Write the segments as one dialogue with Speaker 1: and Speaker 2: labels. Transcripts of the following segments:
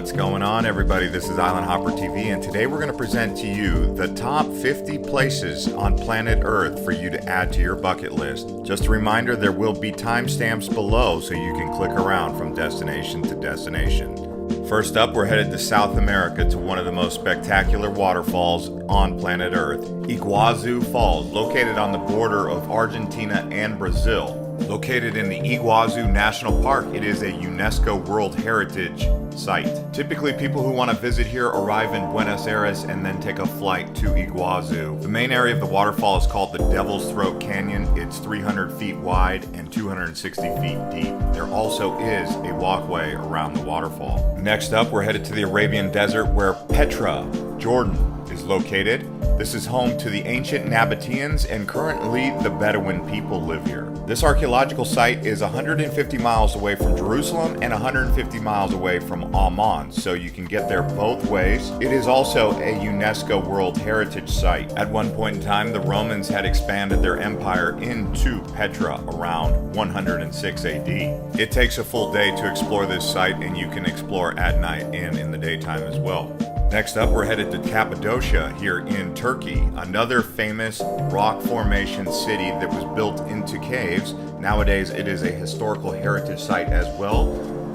Speaker 1: What's going on, everybody? This is Island Hopper TV, and today we're going to present to you the top 50 places on planet Earth for you to add to your bucket list. Just a reminder, there will be timestamps below so you can click around from destination to destination. First up, we're headed to South America to one of the most spectacular waterfalls on planet Earth, Iguazu Falls, located on the border of Argentina and Brazil. Located in the Iguazu National Park, it is a UNESCO World Heritage Site. Typically, people who want to visit here arrive in Buenos Aires and then take a flight to Iguazu. The main area of the waterfall is called the Devil's Throat Canyon. It's 300 feet wide and 260 feet deep. There also is a walkway around the waterfall. Next up, we're headed to the Arabian Desert where Petra, Jordan, is located. This is home to the ancient Nabateans, and currently the Bedouin people live here. This archaeological site is 150 miles away from Jerusalem and 150 miles away from Amman, so you can get there both ways. It is also a UNESCO World Heritage Site. At one point in time, the Romans had expanded their empire into Petra around 106 AD. It takes a full day to explore this site, and you can explore at night and in the daytime as well. Next up, we're headed to Cappadocia here in Turkey, another famous rock formation city that was built into caves. Nowadays, it is a historical heritage site as well,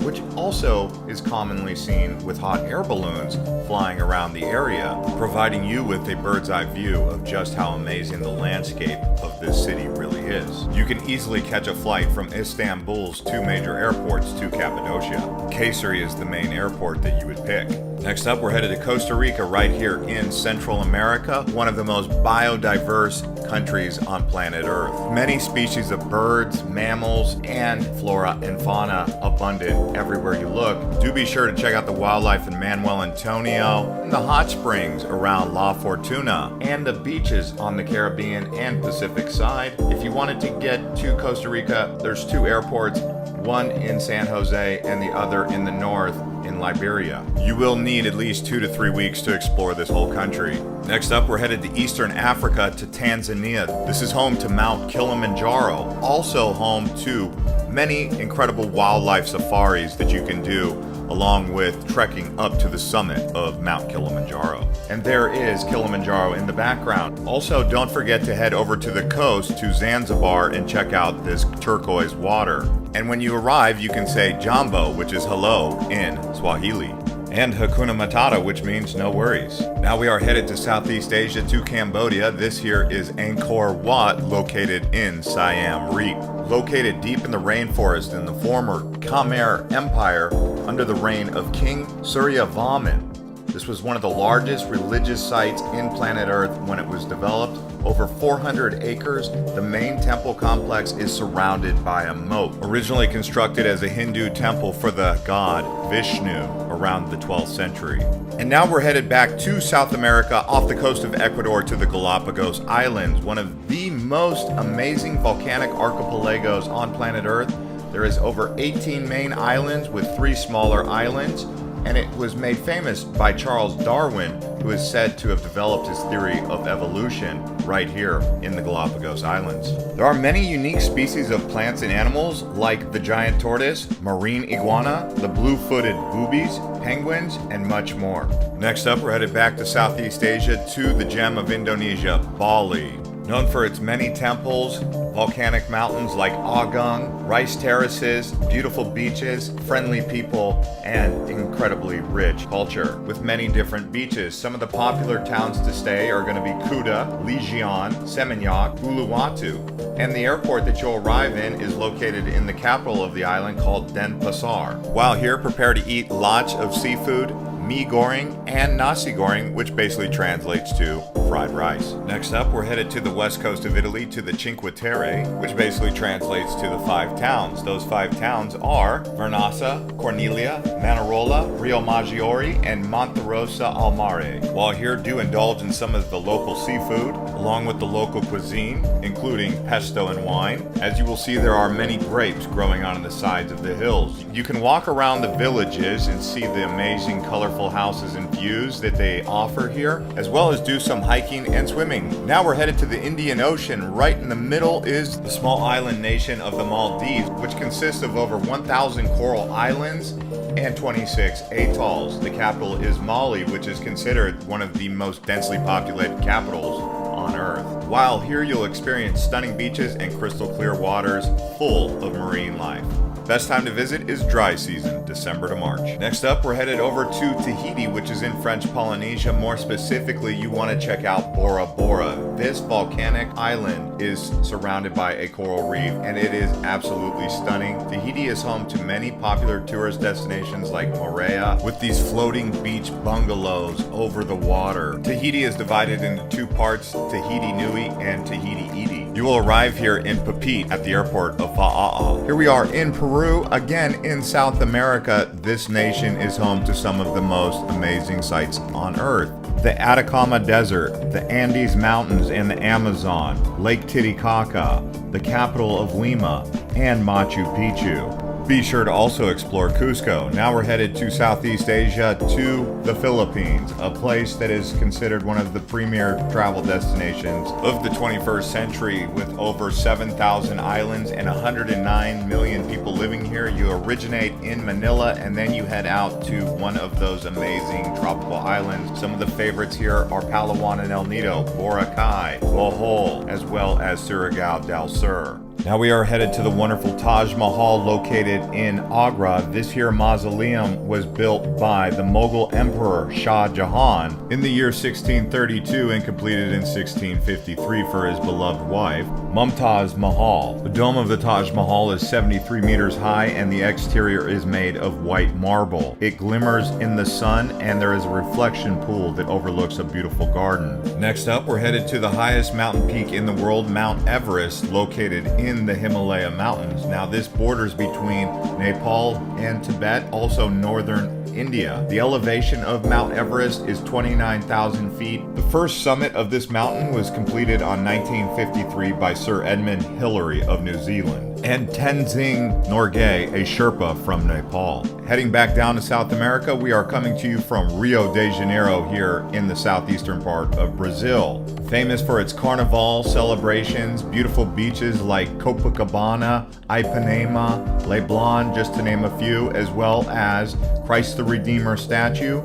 Speaker 1: which also is commonly seen with hot air balloons flying around the area, providing you with a bird's eye view of just how amazing the landscape of this city really is. You can easily catch a flight from Istanbul's two major airports to Cappadocia. Kayseri is the main airport that you would pick. Next up, we're headed to Costa Rica right here in Central America, one of the most biodiverse countries on planet Earth. Many species of birds, mammals, and flora and fauna abundant everywhere you look. Do be sure to check out the wildlife in Manuel Antonio, and the hot springs around La Fortuna, and the beaches on the Caribbean and Pacific side. If you wanted to get to Costa Rica, there's two airports, one in San Jose and the other in the north in Liberia. You will need at least 2 to 3 weeks to explore this whole country. Next up, we're headed to Eastern Africa to Tanzania. This is home to Mount Kilimanjaro, also home to many incredible wildlife safaris that you can do, along with trekking up to the summit of Mount Kilimanjaro. And there is Kilimanjaro in the background. Also, don't forget to head over to the coast to Zanzibar and check out this turquoise water. And when you arrive, you can say Jambo, which is hello in Swahili, and Hakuna Matata, which means no worries. Now we are headed to Southeast Asia to Cambodia. This here is Angkor Wat, located in Siam Reap. Located deep in the rainforest in the former Khmer Empire under the reign of King Suryavarman. This was one of the largest religious sites in planet Earth when it was developed. Over 400 acres, the main temple complex is surrounded by a moat. Originally constructed as a Hindu temple for the god Vishnu around the 12th century. And now we're headed back to South America off the coast of Ecuador to the Galapagos Islands, one of the most amazing volcanic archipelagos on planet Earth. There is over 18 main islands with 3 smaller islands, and it was made famous by Charles Darwin, who is said to have developed his theory of evolution right here in the Galapagos Islands. There are many unique species of plants and animals like the giant tortoise, marine iguana, the blue-footed boobies, penguins, and much more. Next up, we're headed back to Southeast Asia to the gem of Indonesia, Bali. Known for its many temples, volcanic mountains like Agung, rice terraces, beautiful beaches, friendly people, and incredibly rich culture with many different beaches. Some of the popular towns to stay are going to be Kuta, Legion, Seminyak, Uluwatu, and the airport that you'll arrive in is located in the capital of the island called Denpasar. While here, prepare to eat lots of seafood, mee goreng, and nasi goreng, which basically translates to fried rice. Next up, we're headed to the west coast of Italy to the Cinque Terre, which basically translates to the 5 towns. Those 5 towns are Vernazza, Cornelia, Manarola, Rio Maggiore, and Monterosa al Mare. While here, do indulge in some of the local seafood, along with the local cuisine, including pesto and wine. As you will see, there are many grapes growing on the sides of the hills. You can walk around the villages and see the amazing colorful houses and views that they offer here, as well as do some hiking hiking, and swimming. Now we're headed to the Indian Ocean. Right in the middle is the small island nation of the Maldives, which consists of over 1,000 coral islands and 26 atolls. The capital is Mali, which is considered one of the most densely populated capitals on Earth. While here you'll experience stunning beaches and crystal clear waters full of marine life. Best time to visit is dry season, December to March. Next up, we're headed over to Tahiti, which is in French Polynesia. More specifically, you want to check out Bora Bora. This volcanic island is surrounded by a coral reef, and it is absolutely stunning. Tahiti is home to many popular tourist destinations like Moorea, with these floating beach bungalows over the water. Tahiti is divided into two parts, Tahiti Nui and Tahiti Iti. You will arrive here in Papeete at the airport of Fa'a'a. Here we are in Peru, again in South America. This nation is home to some of the most amazing sights on Earth. The Atacama Desert, the Andes Mountains and the Amazon, Lake Titicaca, the capital of Lima, and Machu Picchu. Be sure to also explore Cusco. Now we're headed to Southeast Asia, to the Philippines, a place that is considered one of the premier travel destinations of the 21st century with over 7,000 islands and 109 million people living here. You originate in Manila and then you head out to one of those amazing tropical islands. Some of the favorites here are Palawan and El Nido, Boracay, Bohol, as well as Surigao del Sur. Now we are headed to the wonderful Taj Mahal located in Agra. This here mausoleum was built by the Mughal Emperor Shah Jahan in the year 1632 and completed in 1653 for his beloved wife, Mumtaz Mahal. The dome of the Taj Mahal is 73 meters high and the exterior is made of white marble. It glimmers in the sun and there is a reflection pool that overlooks a beautiful garden. Next up, we're headed to the highest mountain peak in the world, Mount Everest, located in the Himalaya Mountains. Now this borders between Nepal and Tibet, also northern India. The elevation of Mount Everest is 29,000 feet. The first summit of this mountain was completed on 1953 by Sir Edmund Hillary of New Zealand and Tenzing Norgay, a Sherpa from Nepal. Heading back down to South America, we are coming to you from Rio de Janeiro here in the southeastern part of Brazil. Famous for its carnival celebrations, beautiful beaches like Copacabana, Ipanema, Leblon, just to name a few, as well as Christ the Redeemer statue,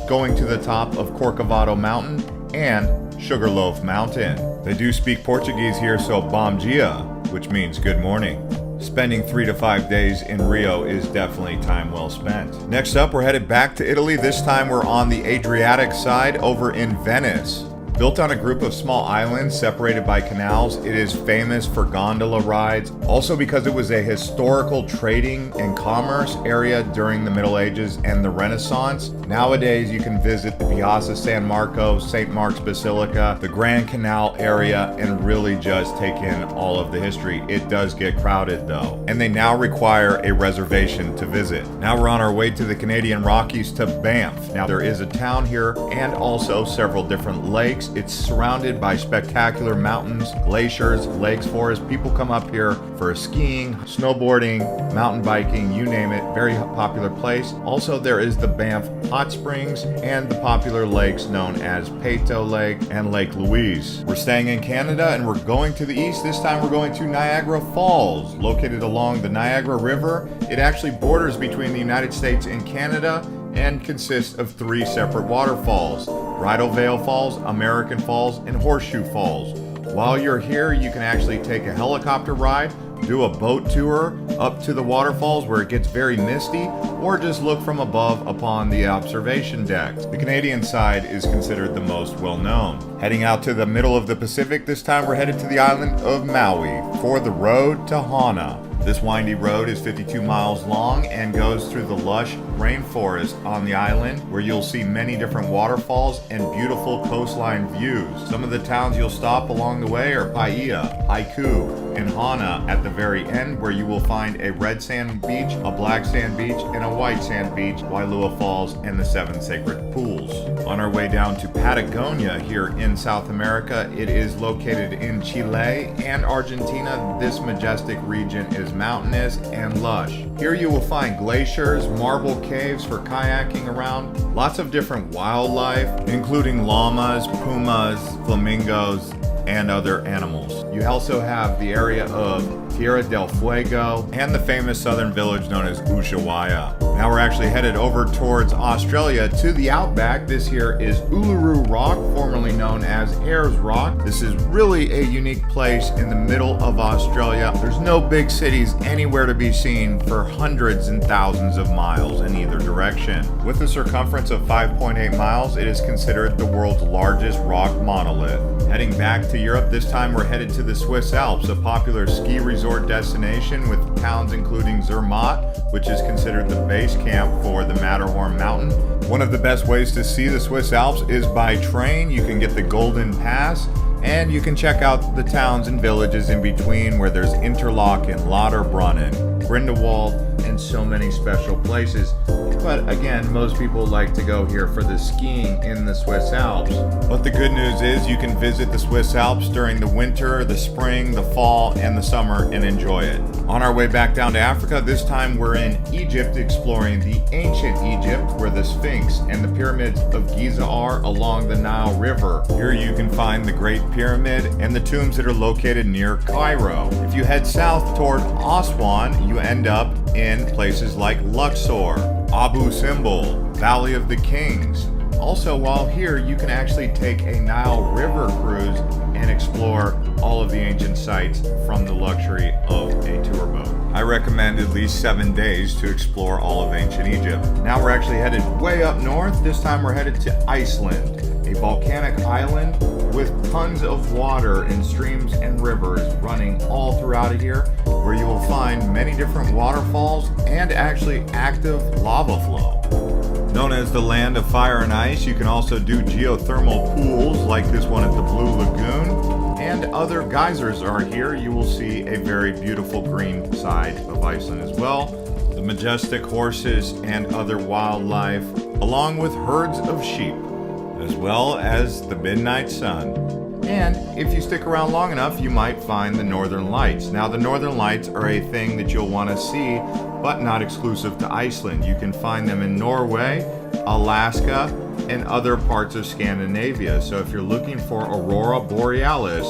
Speaker 1: going to the top of Corcovado Mountain and Sugarloaf Mountain. They do speak Portuguese here, so bom dia, which means good morning. Spending 3 to 5 days in Rio is definitely time well spent. Next up, we're headed back to Italy. This time we're on the Adriatic side over in Venice. Built on a group of small islands separated by canals, it is famous for gondola rides, also because it was a historical trading and commerce area during the Middle Ages and the Renaissance. Nowadays, you can visit the Piazza San Marco, St. Mark's Basilica, the Grand Canal area, and really just take in all of the history. It does get crowded though, and they now require a reservation to visit. Now we're on our way to the Canadian Rockies to Banff. Now there is a town here and also several different lakes. It's surrounded by spectacular mountains, glaciers, lakes, forests. People come up here for skiing, snowboarding, mountain biking, you name it. Very popular place. Also, there is the Banff Hot Springs and the popular lakes known as Peyto Lake and Lake Louise. We're staying in Canada and we're going to the east. This time we're going to Niagara Falls, located along the Niagara River. It actually borders between the United States and Canada and consists of 3 separate waterfalls: Bridal Veil Falls, American Falls, and Horseshoe Falls. While you're here, you can actually take a helicopter ride, do a boat tour up to the waterfalls where it gets very misty, or just look from above upon the observation deck. The Canadian side is considered the most well-known. Heading out to the middle of the Pacific, this time we're headed to the island of Maui for the road to Hana. This windy road is 52 miles long and goes through the lush rainforest on the island, where you'll see many different waterfalls and beautiful coastline views. Some of the towns you'll stop along the way are Paia, Haiku, and Hana at the very end, where you will find a red sand beach, a black sand beach, and a white sand beach, Wailua Falls, and the 7 sacred pools. On our way down to Patagonia here in South America, it is located in Chile and Argentina. This majestic region is mountainous and lush. Here you will find glaciers, marble caves for kayaking around, lots of different wildlife, including llamas, pumas, flamingos, and other animals. You also have the area of Tierra del Fuego and the famous southern village known as Ushuaia. Now we're actually headed over towards Australia to the outback. This here is Uluru Rock, formerly known as Ayers Rock. This is really a unique place in the middle of Australia. There's no big cities anywhere to be seen for hundreds and thousands of miles in either direction. With a circumference of 5.8 miles, it is considered the world's largest rock monolith. Heading back to Europe, this time we're headed to the Swiss Alps, a popular ski resort destination with towns including Zermatt, which is considered the base camp for the Matterhorn mountain. One of the best ways to see the Swiss Alps is by train. You can get the Golden Pass, and you can check out the towns and villages in between, where there's Interlaken, Lauterbrunnen, Grindelwald, and so many special places. But again, most people like to go here for the skiing in the Swiss Alps. But the good news is you can visit the Swiss Alps during the winter, the spring, the fall, and the summer and enjoy it. On our way back down to Africa, this time we're in Egypt, exploring the ancient Egypt, where the Sphinx and the pyramids of Giza are along the Nile River. Here you can find the Great Pyramid and the tombs that are located near Cairo. If you head south toward Aswan, you end up in places like Luxor, Abu Simbel, Valley of the Kings. Also, while here, you can actually take a Nile River cruise and explore all of the ancient sites from the luxury of a tour boat. I recommend at least 7 days to explore all of ancient Egypt. Now we're actually headed way up north. This time we're headed to Iceland, a volcanic island with tons of water and streams and rivers running all throughout here, where you will find many different waterfalls and actually active lava flow. Known as the land of fire and ice, you can also do geothermal pools like this one at the Blue Lagoon, and other geysers are here. You will see a very beautiful green side of Iceland as well, the majestic horses and other wildlife, along with herds of sheep, as well as the midnight sun. And if you stick around long enough, you might find the Northern Lights. Now, the Northern Lights are a thing that you'll want to see, but not exclusive to Iceland. You can find them in Norway, Alaska, and other parts of Scandinavia. So if you're looking for Aurora Borealis,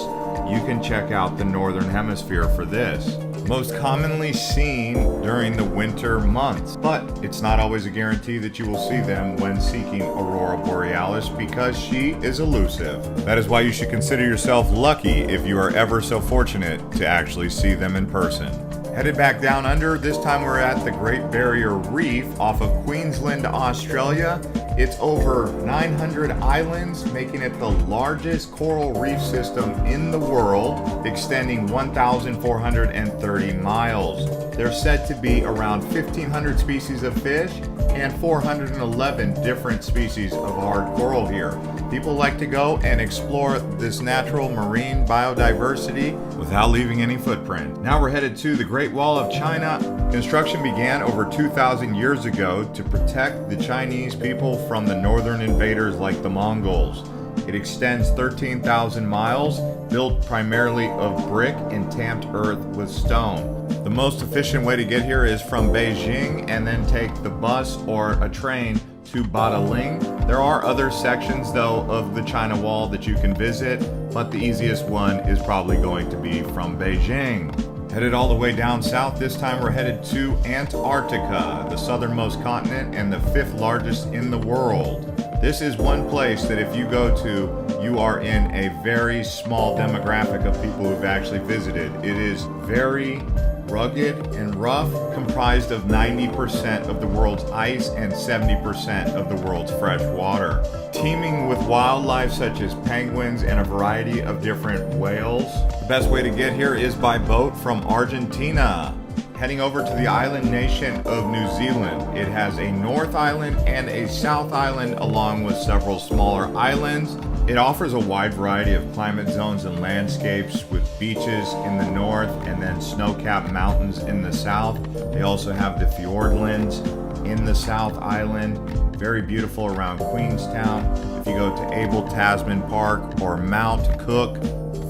Speaker 1: you can check out the Northern Hemisphere for this. Most commonly seen during the winter months, but it's not always a guarantee that you will see them when seeking Aurora Borealis, because she is elusive. That is why you should consider yourself lucky if you are ever so fortunate to actually see them in person. Headed back down under, this time we're at the Great Barrier Reef off of Queensland, Australia. It's over 900 islands, making it the largest coral reef system in the world, extending 1,430 miles. There's said to be around 1,500 species of fish and 411 different species of hard coral here. People like to go and explore this natural marine biodiversity without leaving any footprint. Now we're headed to the Great Wall of China. Construction began over 2,000 years ago to protect the Chinese people from the northern invaders like the Mongols. It extends 13,000 miles, built primarily of brick and tamped earth with stone. The most efficient way to get here is from Beijing and then take the bus or a train to Badaling. There are other sections though of the China Wall that you can visit, but the easiest one is probably going to be from Beijing. Headed all the way down south, this time we're headed to Antarctica, the southernmost continent and the 5th largest in the world. This is one place that if you go to, you are in a very small demographic of people who've actually visited. It is very rugged and rough, comprised of 90% of the world's ice and 70% of the world's fresh water. Teeming with wildlife such as penguins and a variety of different whales. The best way to get here is by boat from Argentina. Heading over to the island nation of New Zealand. It has a North Island and a South Island, along with several smaller islands. It offers a wide variety of climate zones and landscapes with beaches in the north and then snow-capped mountains in the south. They also have the Fiordlands in the South Island, very beautiful around Queenstown. If you go to Abel Tasman Park or Mount Cook,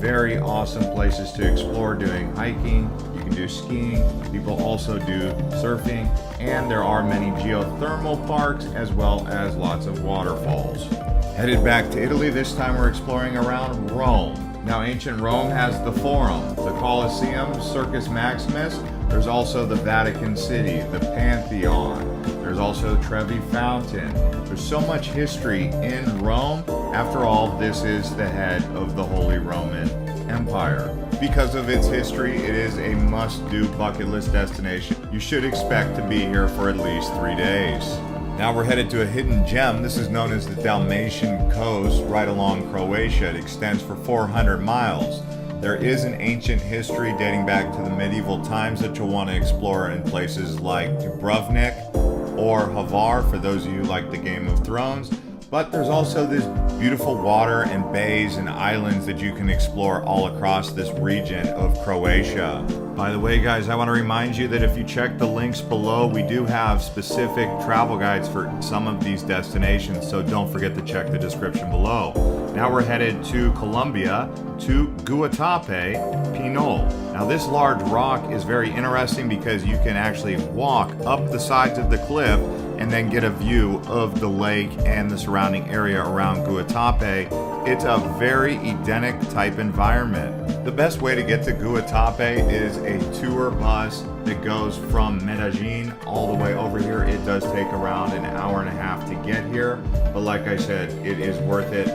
Speaker 1: very awesome places to explore doing hiking. You can do skiing. People also do surfing, and there are many geothermal parks as well as lots of waterfalls. Headed back to Italy, this time we're exploring around Rome. Now, ancient Rome has the Forum, the Colosseum, Circus Maximus. There's also the Vatican City, the Pantheon. There's also Trevi Fountain. There's so much history in Rome. After all, this is the head of the Holy Roman Empire. Because of its history, it is a must-do bucket list destination. You should expect to be here for at least 3 days. Now we're headed to a hidden gem. This is known as the Dalmatian Coast, right along Croatia. It extends for 400 miles. There is an ancient history dating back to the medieval times that you'll want to explore in places like Dubrovnik or Hvar, for those of you who like the Game of Thrones. But there's also this beautiful water and bays and islands that you can explore all across this region of Croatia. By the way, guys, I want to remind you that if you check the links below, we do have specific travel guides for some of these destinations, so don't forget to check the description below. Now we're headed to Colombia, to Guatape Pinol. Now this large rock is very interesting because you can actually walk up the sides of the cliff and then get a view of the lake and the surrounding area around Guatape. It's a very Edenic type environment. The best way to get to Guatape is a tour bus that goes from Medellin all the way over here. It does take around an hour and a half to get here, but like I said, it is worth it.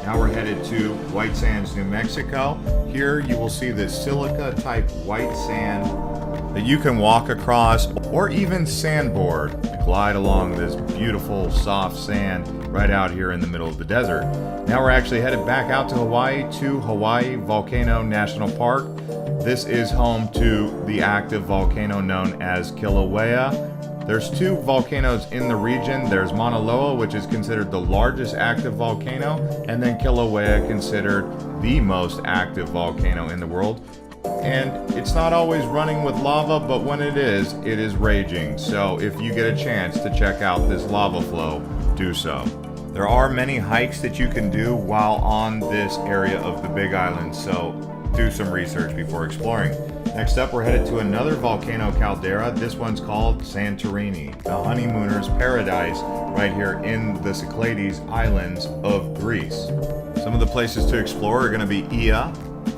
Speaker 1: Now we're headed to White Sands, New Mexico. Here you will see this silica type white sand that you can walk across or even sandboard, glide along this beautiful soft sand right out here in the middle of the desert. Now we're actually headed back out to Hawaii, to Hawaii Volcano National Park. This is home to the active volcano known as Kilauea. There's two volcanoes in the region. There's Mauna Loa, which is considered the largest active volcano, and then Kilauea, considered the most active volcano in the world. And it's not always running with lava, but when it is raging. So if you get a chance to check out this lava flow, do so. There are many hikes that you can do while on this area of the Big Island, so do some research before exploring. Next up, we're headed to another volcano caldera. This one's called Santorini, the honeymooner's paradise, right here in the Cyclades Islands of Greece. Some of the places to explore are going to be Ia,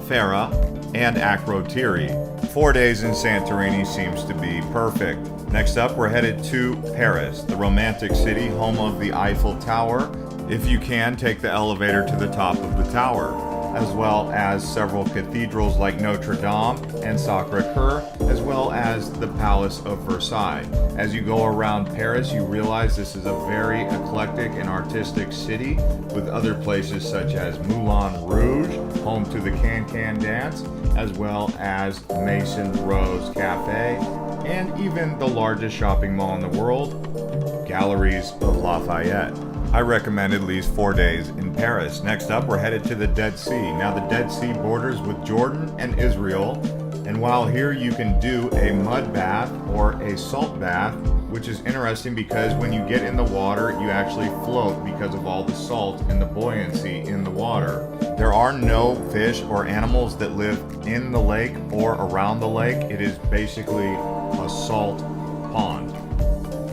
Speaker 1: Fera, and Akrotiri. 4 days in Santorini seems to be perfect. Next up, we're headed to Paris, the romantic city, home of the Eiffel Tower. If you can, take the elevator to the top of the tower, as well as several cathedrals like Notre Dame and Sacré-Cœur, as well as the Palace of Versailles. As you go around Paris, you realize this is a very eclectic and artistic city, with other places such as Moulin Rouge, home to the Can-Can dance, as well as Maison Rose Cafe, and even the largest shopping mall in the world, Galeries of Lafayette. I recommend at least 4 days in Paris. Next up, we're headed to the Dead Sea. Now, the Dead Sea borders with Jordan and Israel, and while here you can do a mud bath or a salt bath, which is interesting because when you get in the water, you actually float because of all the salt and the buoyancy in the water. There are no fish or animals that live in the lake or around the lake. It is basically a salt pond.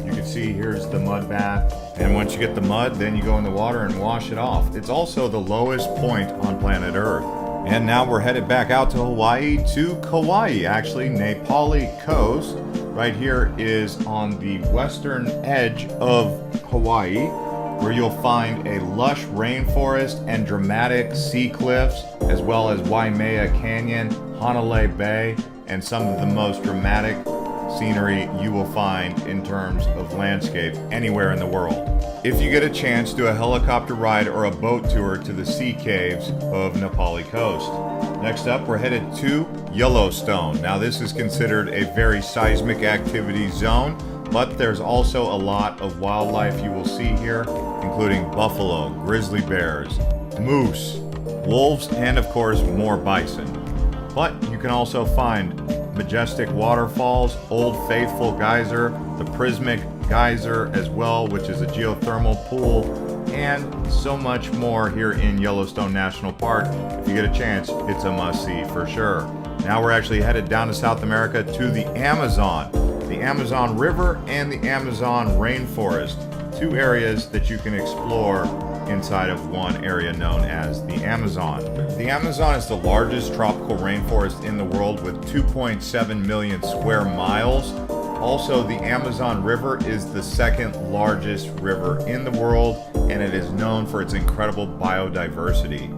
Speaker 1: You can see here's the mud bath, and once you get the mud, then you go in the water and wash it off. It's also the lowest point on planet Earth. And now we're headed back out to Hawaii, to Kauai, actually, Nepali coast. Right here is on the western edge of Hawaii, where you'll find a lush rainforest and dramatic sea cliffs, as well as Waimea Canyon, Hanalei Bay, and some of the most dramatic scenery you will find in terms of landscape anywhere in the world. If you get a chance, do a helicopter ride or a boat tour to the sea caves of Nepali coast. Next up, we're headed to Yellowstone. Now, this is considered a very seismic activity zone, but there's also a lot of wildlife you will see here, including buffalo, grizzly bears, moose, wolves, and of course more bison. But you can also find majestic waterfalls, Old Faithful Geyser, the Prismic Geyser as well, which is a geothermal pool, and so much more here in Yellowstone National Park. If you get a chance, it's a must-see for sure. Now we're actually headed down to South America to the Amazon River and the Amazon rainforest, two areas that you can explore inside of one area known as the Amazon. The Amazon is the largest tropical rainforest in the world with 2.7 million square miles. Also, the Amazon River is the second largest river in the world, and it is known for its incredible biodiversity.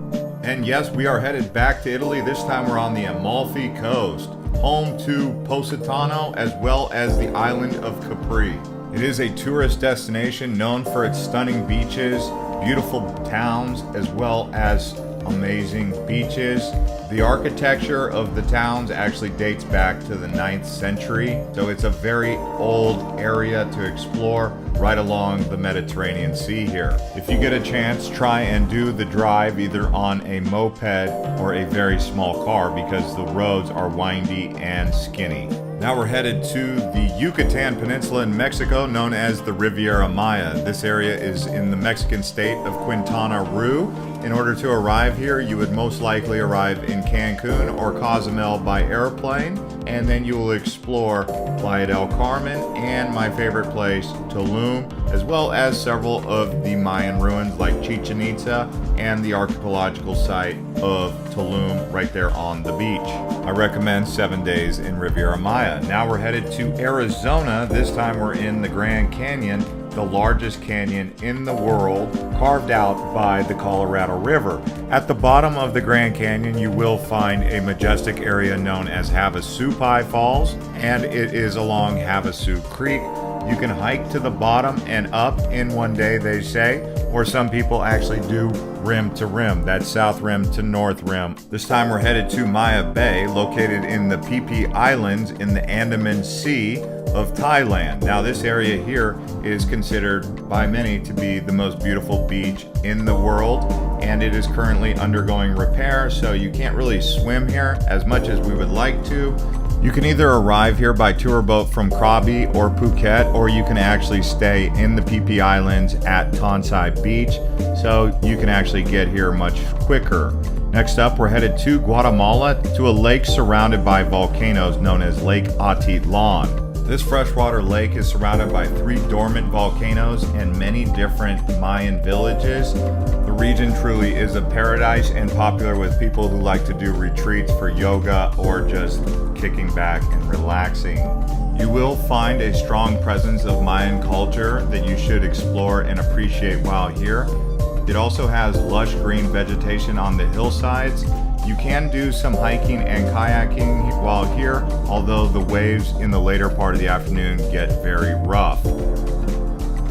Speaker 1: And yes, we are headed back to Italy. This time we're on the Amalfi Coast, home to Positano as well as the island of Capri. It is a tourist destination known for its stunning beaches, beautiful towns, as well as amazing beaches. The architecture of the towns actually dates back to the 9th century, so it's a very old area to explore right along the Mediterranean Sea here. If you get a chance, try and do the drive either on a moped or a very small car because the roads are windy and skinny. Now we're headed to the Yucatan Peninsula in Mexico, known as the Riviera Maya. This area is in the Mexican state of Quintana Roo. In order to arrive here, you would most likely arrive in Cancun or Cozumel by airplane, and then you will explore Playa del Carmen and my favorite place, Tulum, as well as several of the Mayan ruins like Chichen Itza and the archaeological site of Tulum right there on the beach. I recommend 7 days in Riviera Maya. Now we're headed to Arizona. This time we're in the Grand Canyon, the largest canyon in the world, carved out by the Colorado River. At the bottom of the Grand Canyon, you will find a majestic area known as Havasupai Falls, and it is along Havasu Creek. You can hike to the bottom and up in one day, they say, or some people actually do rim to rim, that's south rim to north rim. This time we're headed to Maya Bay, located in the Phi Phi Islands in the Andaman Sea of Thailand. Now this area here is considered by many to be the most beautiful beach in the world, and it is currently undergoing repair, so you can't really swim here as much as we would like to. You can either arrive here by tour boat from Krabi or Phuket, or you can actually stay in the Phi Phi Islands at Tonsai Beach, so you can actually get here much quicker. Next up, we're headed to Guatemala to a lake surrounded by volcanoes known as Lake Atitlan. This freshwater lake is surrounded by 3 dormant volcanoes and many different Mayan villages. The region truly is a paradise and popular with people who like to do retreats for yoga or just kicking back and relaxing. You will find a strong presence of Mayan culture that you should explore and appreciate while here. It also has lush green vegetation on the hillsides. You can do some hiking and kayaking while here, although the waves in the later part of the afternoon get very rough.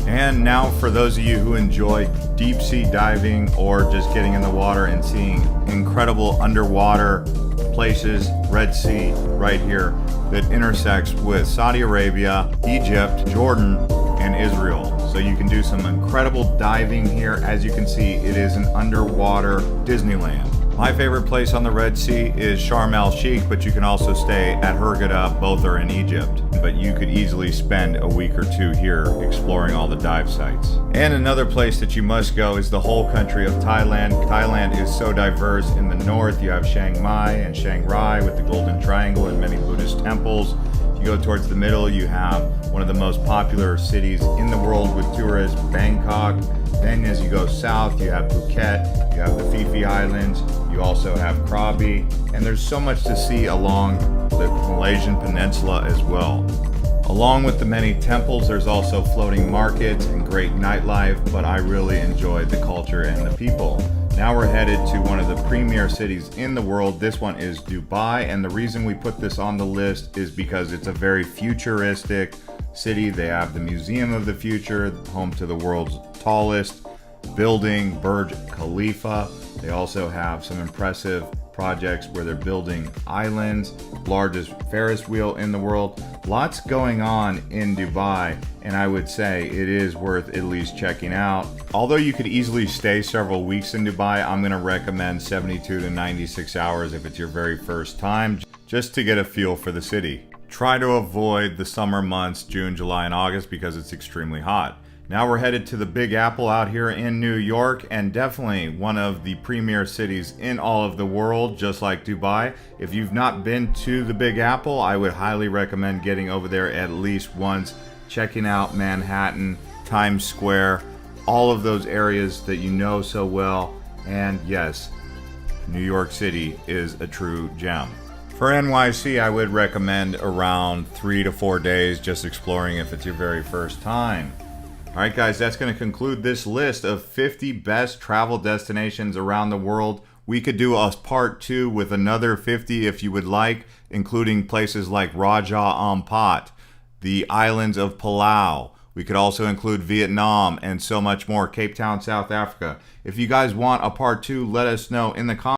Speaker 1: And now for those of you who enjoy deep sea diving or just getting in the water and seeing incredible underwater places, Red Sea right here that intersects with Saudi Arabia, Egypt, Jordan, and Israel. So you can do some incredible diving here. As you can see, it is an underwater Disneyland. My favorite place on the Red Sea is Sharm el-Sheikh, but you can also stay at Hurghada. Both are in Egypt. But you could easily spend a week or 2 here exploring all the dive sites. And another place that you must go is the whole country of Thailand. Thailand is so diverse. In the north, you have Chiang Mai and Chiang Rai with the Golden Triangle and many Buddhist temples. If you go towards the middle, you have one of the most popular cities in the world with tourists, Bangkok. Then as you go south, you have Phuket, you have the Phi Phi Islands, you also have Krabi, and there's so much to see along the Malaysian Peninsula as well. Along with the many temples, there's also floating markets and great nightlife, but I really enjoyed the culture and the people. Now we're headed to one of the premier cities in the world. This one is Dubai, and the reason we put this on the list is because it's a very futuristic city. They have the Museum of the Future, home to the world's tallest building, Burj Khalifa. They also have some impressive projects where they're building islands, largest Ferris wheel in the world. Lots going on in Dubai, and I would say it is worth at least checking out. Although you could easily stay several weeks in Dubai, I'm going to recommend 72 to 96 hours if it's your very first time, just to get a feel for the city. Try to avoid the summer months, June, July, and August, because it's extremely hot. Now we're headed to the Big Apple out here in New York, and definitely one of the premier cities in all of the world, just like Dubai. If you've not been to the Big Apple, I would highly recommend getting over there at least once, checking out Manhattan, Times Square, all of those areas that you know so well. And yes, New York City is a true gem. For NYC, I would recommend around 3 to 4 days just exploring if it's your very first time. Alright guys, that's going to conclude this list of 50 best travel destinations around the world. We could do a part 2 with another 50 if you would like, including places like Raja Ampat, the islands of Palau. We could also include Vietnam and so much more, Cape Town, South Africa. If you guys want a part 2, let us know in the comments.